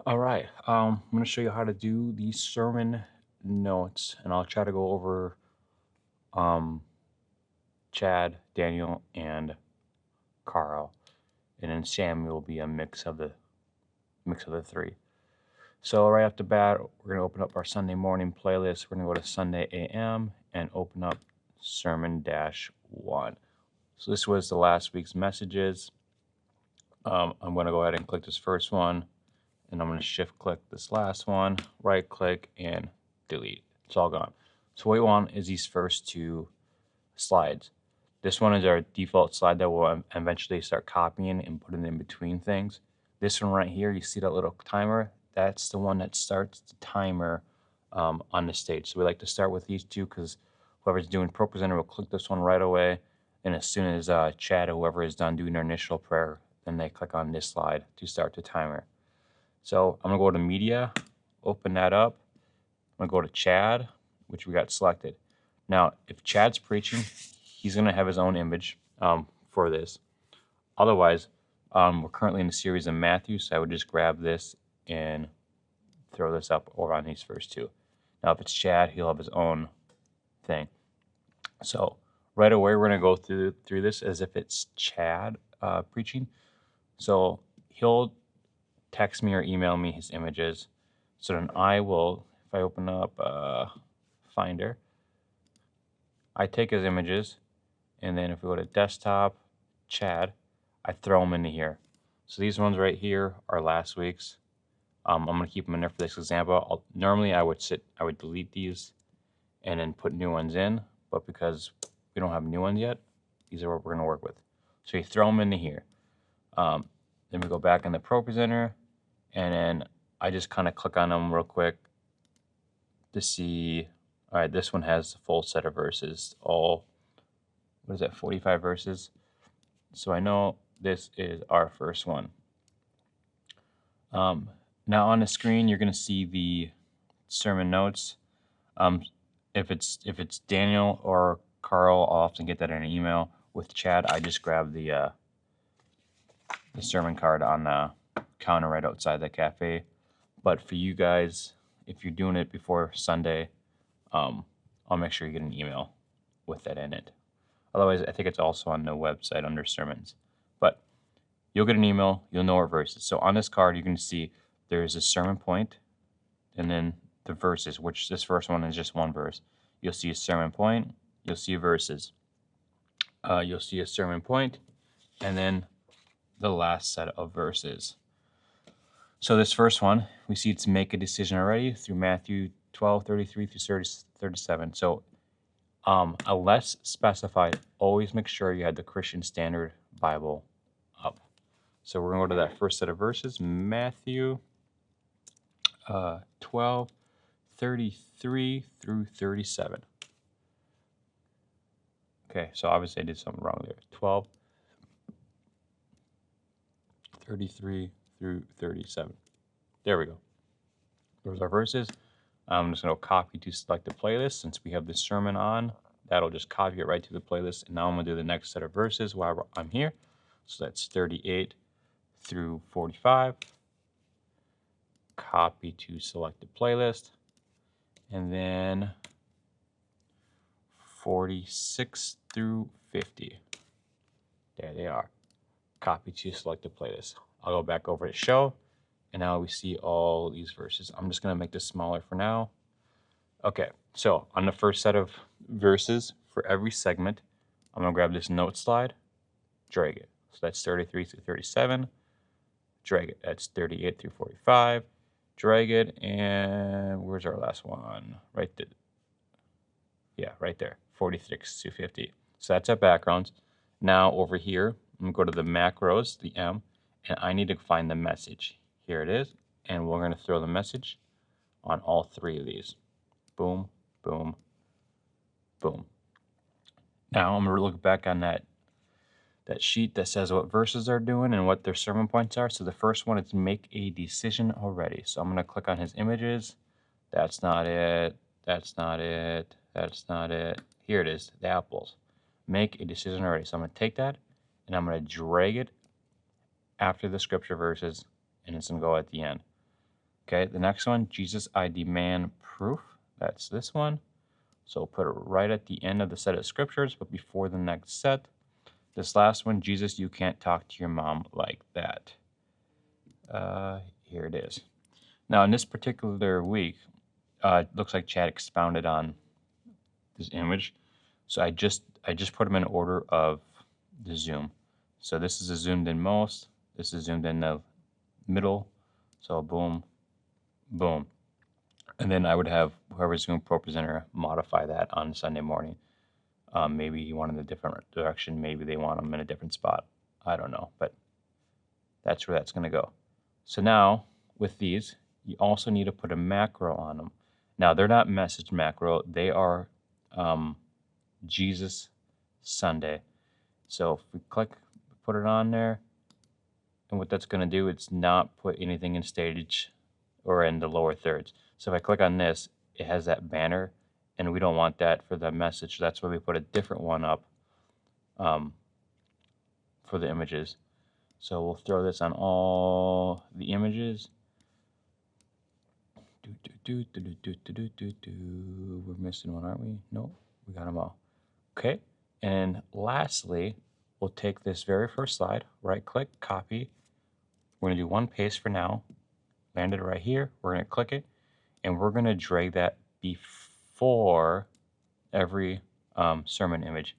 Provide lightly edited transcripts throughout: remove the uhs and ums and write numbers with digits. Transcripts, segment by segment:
All right. I'm going to show you how to do these sermon notes, and I'll try to go over um, Chad, Daniel, and Carl, and then Samuel will be a mix of the three. So right off the bat, we're going to open up our Sunday morning playlist. We're going to go to Sunday AM and open up Sermon-1. So this was the last week's messages. I'm going to go ahead and click this first one, and I'm going to shift click this last one, right click, and delete. It's all gone. So what we want is these first two slides. This one is our default slide that we'll eventually start copying and putting in between things. This one right here, you see that little timer? That's the one that starts the timer on the stage. So we like to start with these two because whoever's doing Propresenter will click this one right away. And as soon as Chad or whoever is done doing their initial prayer, then they click on this slide to start the timer. So I'm going to go to Media, open that up. I'm going to go to Chad, which we got selected. Now, if Chad's preaching, he's going to have his own image for this. Otherwise, we're currently in the series of Matthew, so I would just grab this and throw this up over on these first two. Now, if it's Chad, he'll have his own thing. So right away, we're going to go through this as if it's Chad preaching. So he'll text me or email me his images. So then I will, if I open up Finder, I take his images, and then if we go to Desktop, Chad, I throw them into here. So these ones right here are last week's. I'm going to keep them in there for this example. Normally I would delete these and then put new ones in, but because we don't have new ones yet, these are what we're going to work with. So you throw them into here. Then we go back in the Propresenter, and then I just kind of click on them real quick to see. All right, this one has a full set of verses, all, what is that, 45 verses? So I know this is our first one. Now on the screen, you're going to see the sermon notes. If it's Daniel or Carl, I'll often get that in an email. With Chad, I just grab the sermon card on the counter right outside the cafe. But for you guys, if you're doing it before Sunday, I'll make sure you get an email with that in it. Otherwise, I think it's also on the website under sermons. But you'll get an email, you'll know what verses. So on this card, you can see there's a sermon point, and then the verses, which this first one is just one verse. You'll see a sermon point, you'll see verses. You'll see a sermon point, and then the last set of verses. So this first one, we see it's make a decision already through Matthew 12:33 through 37. So unless specified, always make sure you had the Christian Standard Bible up. So we're going to go to that first set of verses, Matthew 12:33 through 37. Okay, so obviously I did something wrong there. 12:33 through 37. There we go. Those are verses. I'm just going to copy to select the playlist. Since we have this sermon on, that'll just copy it right to the playlist. And now I'm going to do the next set of verses while I'm here. So that's 38 through 45. Copy to select the playlist. And then 46 through 50. There they are. Copy to select the playlist. I'll go back over to show, and now we see all these verses. I'm just going to make this smaller for now. Okay, so on the first set of verses for every segment, I'm going to grab this note slide, drag it. So that's 33 through 37. Drag it. That's 38 through 45. Drag it, and where's our last one? Right there. Yeah, right there, 46 to 50. So that's our backgrounds. Now over here, I'm going to go to the macros, the M, and I need to find the message. Here it is, and we're going to throw the message on all three of these. Boom, boom, boom. Now I'm going to look back on that sheet that says what verses are doing and what their sermon points are. So the first one is make a decision already. So I'm going to click on his images. That's not it. That's not it. That's not it. Here it is, the apples. Make a decision already. So I'm going to take that, and I'm going to drag it after the scripture verses, and it's going to go at the end. Okay, the next one, Jesus, I demand proof. That's this one. So we'll put it right at the end of the set of scriptures, but before the next set. This last one, Jesus, you can't talk to your mom like that. Here it is. Now, in this particular week, it looks like Chad expounded on this image. So I just put them in order of the zoom. So this is a zoomed in most. This is zoomed in the middle. So boom, boom. And then I would have whoever's doing Propresenter modify that on Sunday morning. Maybe you want them in a different direction. Maybe they want them in a different spot. I don't know, but that's where that's going to go. So now with these, you also need to put a macro on them. Now they're not message macro. They are Jesus Sunday. So if we click, put it on there, and what that's going to do, it's not put anything in stage or in the lower thirds. So if I click on this, it has that banner, and we don't want that for the message. So that's why we put a different one up for the images. So we'll throw this on all the images. We're missing one, aren't we? No, we got them all. Okay, and lastly, we'll take this very first slide, right click, copy. We're gonna do one paste for now, land it right here. We're gonna click it, and we're gonna drag that before every sermon image.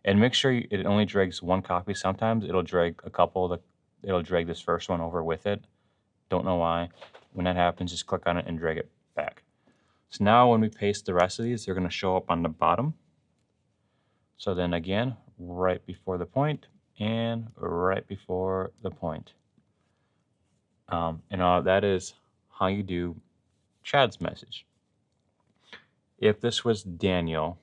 And make sure it only drags one copy. Sometimes it'll drag a couple. It'll drag this first one over with it. Don't know why. When that happens, just click on it and drag it back. So now when we paste the rest of these, they're going to show up on the bottom. So then again, right before the point and right before the point. And that is how you do Chad's message. If this was Daniel,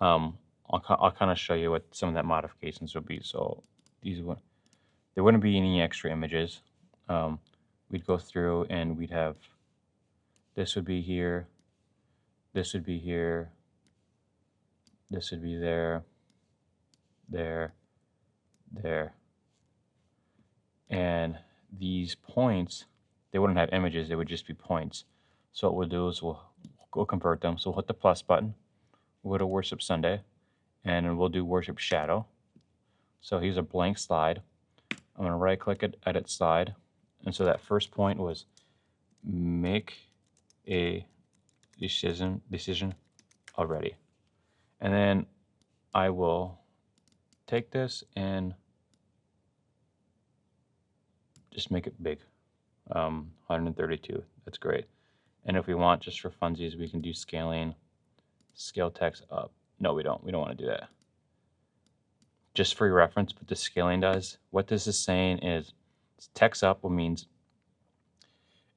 I'll kind of show you what some of that modifications would be. So there wouldn't be any extra images. We'd go through and we'd have, this would be here, this would be here, this would be there, there, there. And these points, they wouldn't have images, they would just be points. So what we'll do is we'll convert them. So we'll hit the plus button, we'll go to Worship Sunday, and we'll do Worship Shadow. So here's a blank slide. I'm going to right click it, edit slide. And so that first point was make a decision already. And then I will take this and just make it big. 132, that's great. And if we want, just for funsies, we can do scaling, scale text up. No, we don't want to do that. Just for your reference, what the scaling does, what this is saying is text up means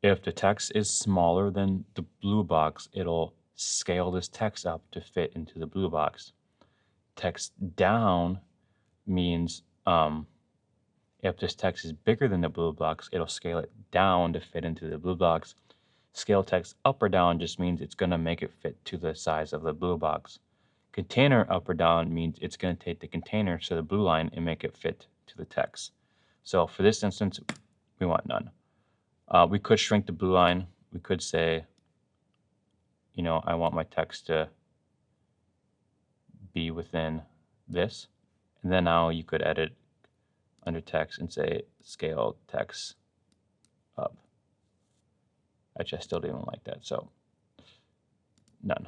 if the text is smaller than the blue box, it'll scale this text up to fit into the blue box. Text down means if this text is bigger than the blue box, it'll scale it down to fit into the blue box. Scale text up or down just means it's going to make it fit to the size of the blue box. Container up or down means it's going to take the container, so the blue line, and make it fit to the text. So for this instance, we want none. We could shrink the blue line. We could say, you know, I want my text to be within this. And then now you could edit under text and say scale text up. Actually, I still didn't like that, so none.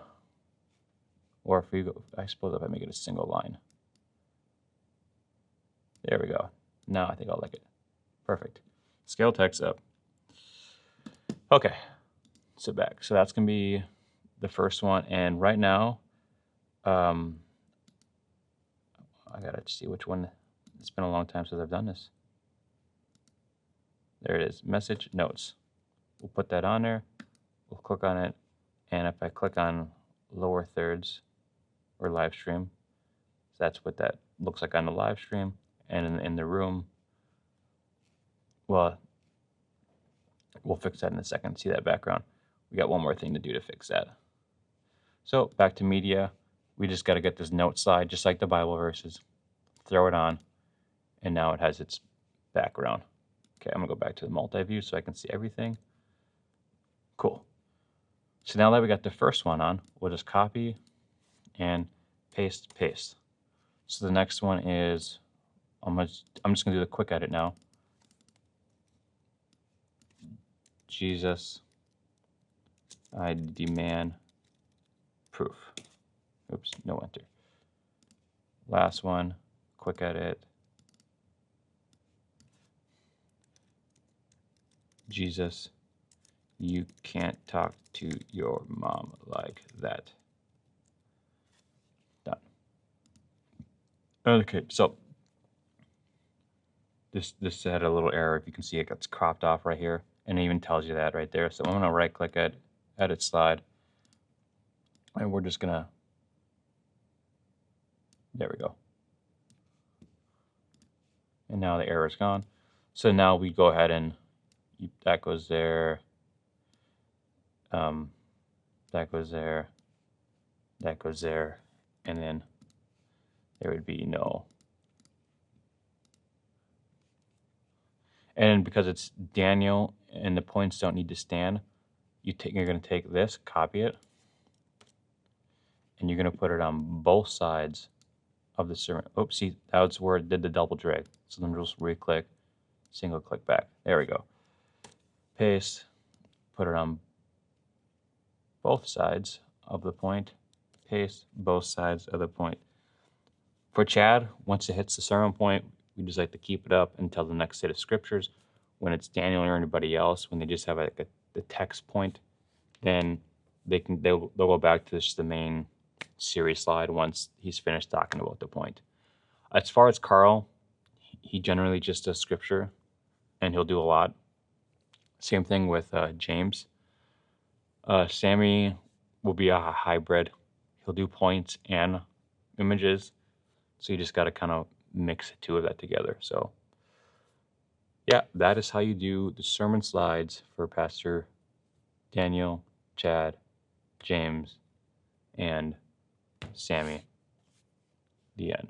Or if we go, I suppose if I make it a single line. There we go. Now I think I'll like it. Perfect. Scale text up. Okay, so back. So that's going to be the first one. And right now, I got to see which one. It's been a long time since I've done this. There it is. Message notes. We'll put that on there. We'll click on it. And if I click on lower thirds or live stream, that's what that looks like on the live stream. And in the room, well, we'll fix that in a second. See that background? We got one more thing to do to fix that. So back to media. We just got to get this note slide, just like the Bible verses. Throw it on. And now it has its background. Okay, I'm going to go back to the multi-view so I can see everything. Cool. So now that we got the first one on, we'll just copy and paste, paste. So the next one is, I'm just gonna do the quick edit now. Jesus, I demand proof. Oops, no enter. Last one, quick edit. Jesus, you can't talk to your mom like that. Done. Okay, so this had a little error. If you can see, it gets cropped off right here, and it even tells you that right there. So I'm gonna right click at edit slide, and we're just gonna, there we go. And now the error is gone. So now we go ahead and that goes there, that goes there, that goes there, and then there would be no. And because it's Daniel and the points don't need to stand, you're going to take this, copy it, and you're going to put it on both sides of the sermon. Oops, see, that's where it did the double drag. So then just re-click, single click back. There we go. Paste, put it on both sides of the point, paste both sides of the point. For Chad, once it hits the sermon point, we just like to keep it up until the next set of scriptures. When it's Daniel or anybody else, when they just have the text point, then they'll go back to just the main series slide once he's finished talking about the point. As far as Carl, he generally just does scripture, and he'll do a lot. Same thing with James. Sammy will be a hybrid. He'll do points and images, so you just got to kind of mix the two of that together. So yeah, that is how you do the sermon slides for Pastor Daniel, Chad, James, and Sammy. The end.